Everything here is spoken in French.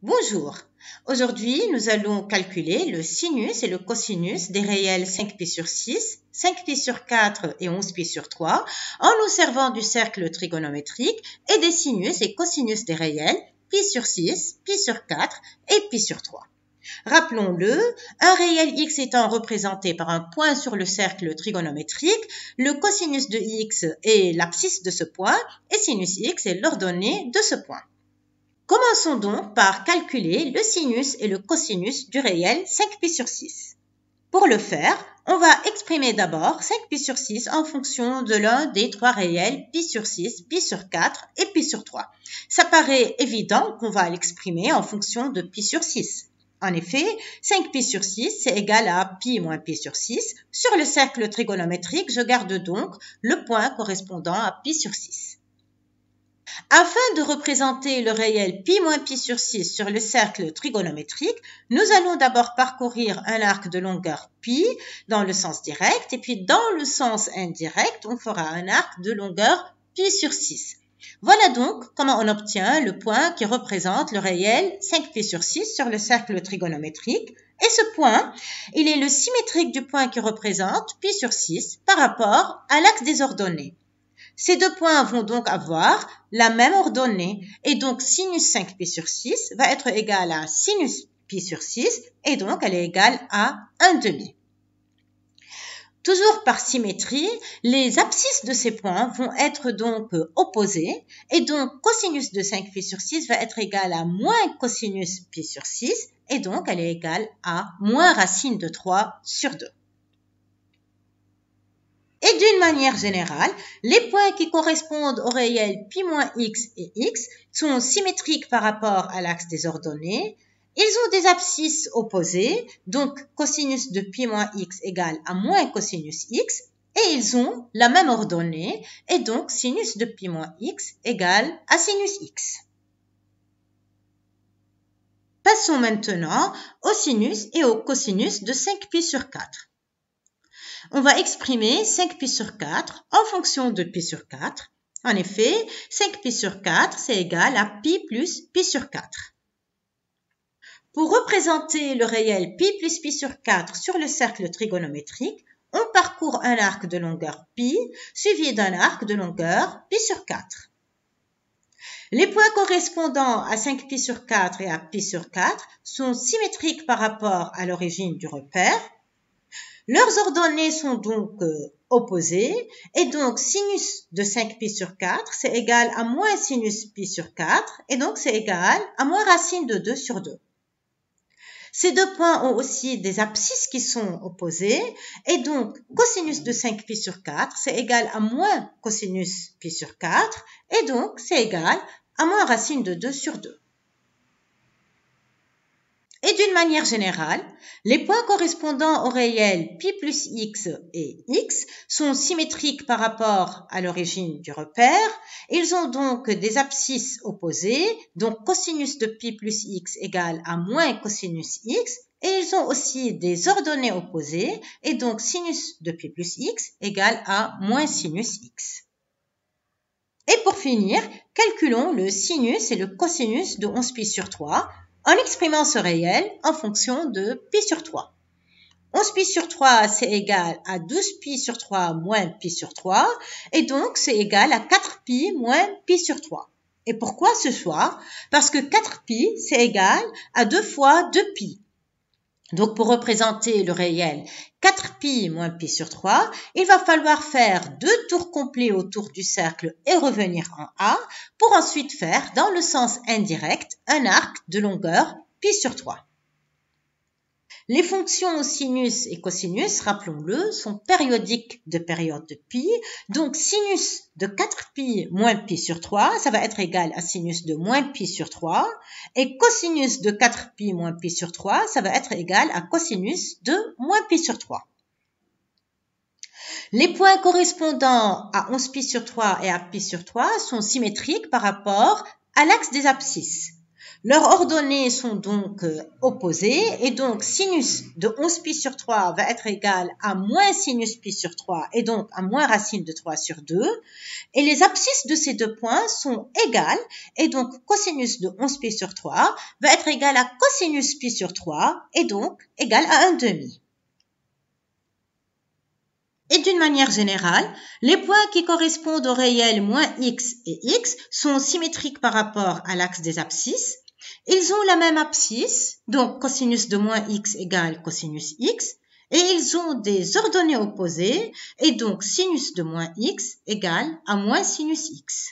Bonjour, aujourd'hui nous allons calculer le sinus et le cosinus des réels 5π sur 6, 5π sur 4 et 11π sur 3 en nous servant du cercle trigonométrique et des sinus et cosinus des réels π sur 6, π sur 4 et π sur 3. Rappelons-le, un réel x étant représenté par un point sur le cercle trigonométrique, le cosinus de x est l'abscisse de ce point et sinus x est l'ordonnée de ce point. Commençons donc par calculer le sinus et le cosinus du réel 5π sur 6. Pour le faire, on va exprimer d'abord 5π sur 6 en fonction de l'un des trois réels π sur 6, π sur 4 et π sur 3. Ça paraît évident qu'on va l'exprimer en fonction de π sur 6. En effet, 5π sur 6, c'est égal à π moins π sur 6. Sur le cercle trigonométrique, je garde donc le point correspondant à π sur 6. Afin de représenter le réel π moins π sur 6 sur le cercle trigonométrique, nous allons d'abord parcourir un arc de longueur π dans le sens direct et puis dans le sens indirect, on fera un arc de longueur π sur 6. Voilà donc comment on obtient le point qui représente le réel 5π sur 6 sur le cercle trigonométrique. Et ce point, il est le symétrique du point qui représente π sur 6 par rapport à l'axe des ordonnées. Ces deux points vont donc avoir la même ordonnée et donc sinus 5π sur 6 va être égal à sinus π sur 6 et donc elle est égale à 1/2. Toujours par symétrie, les abscisses de ces points vont être donc opposées et donc cosinus de 5π sur 6 va être égal à moins cosinus π sur 6 et donc elle est égale à moins racine de 3 sur 2. Et d'une manière générale, les points qui correspondent aux réels π moins x et x sont symétriques par rapport à l'axe des ordonnées. Ils ont des abscisses opposées, donc cosinus de π moins x égale à moins cosinus x, et ils ont la même ordonnée, et donc sinus de π moins x égale à sinus x. Passons maintenant au sinus et au cosinus de 5π sur 4. On va exprimer 5π sur 4 en fonction de π sur 4. En effet, 5π sur 4, c'est égal à π plus π sur 4. Pour représenter le réel π plus π sur 4 sur le cercle trigonométrique, on parcourt un arc de longueur π suivi d'un arc de longueur π sur 4. Les points correspondant à 5π sur 4 et à π sur 4 sont symétriques par rapport à l'origine du repère. Leurs ordonnées sont donc opposées et donc sinus de 5π sur 4 c'est égal à moins sinus π sur 4 et donc c'est égal à moins racine de 2 sur 2. Ces deux points ont aussi des abscisses qui sont opposées et donc cosinus de 5π sur 4 c'est égal à moins cosinus π sur 4 et donc c'est égal à moins racine de 2 sur 2. Et d'une manière générale, les points correspondant aux réels π plus x et x sont symétriques par rapport à l'origine du repère. Ils ont donc des abscisses opposées, donc cosinus de π plus x égale à moins cosinus x, et ils ont aussi des ordonnées opposées, et donc sinus de π plus x égale à moins sinus x. Et pour finir, calculons le sinus et le cosinus de 11π sur 3, en exprimant ce réel en fonction de π sur 3. 11π sur 3, c'est égal à 12π sur 3 moins π sur 3, et donc c'est égal à 4π moins π sur 3. Et pourquoi ce choix? Parce que 4π, c'est égal à 2 fois 2π. Donc pour représenter le réel 4π moins π sur 3, il va falloir faire 2 tours complets autour du cercle et revenir en A pour ensuite faire dans le sens indirect un arc de longueur π sur 3. Les fonctions sinus et cosinus, rappelons-le, sont périodiques de période de π. Donc sinus de 4π moins π sur 3, ça va être égal à sinus de moins π sur 3. Et cosinus de 4π moins π sur 3, ça va être égal à cosinus de moins π sur 3. Les points correspondant à 11π sur 3 et à π sur 3 sont symétriques par rapport à l'axe des abscisses. Leurs ordonnées sont donc opposées et donc sinus de 11 pi sur 3 va être égal à moins sinus pi sur 3 et donc à moins racine de 3 sur 2. Et les abscisses de ces deux points sont égales et donc cosinus de 11 pi sur 3 va être égal à cosinus pi sur 3 et donc égal à 1/2. Et d'une manière générale, les points qui correspondent aux réels moins x et x sont symétriques par rapport à l'axe des abscisses. Ils ont la même abscisse, donc cosinus de moins x égale cosinus x, et ils ont des ordonnées opposées, et donc sinus de moins x égale à moins sinus x.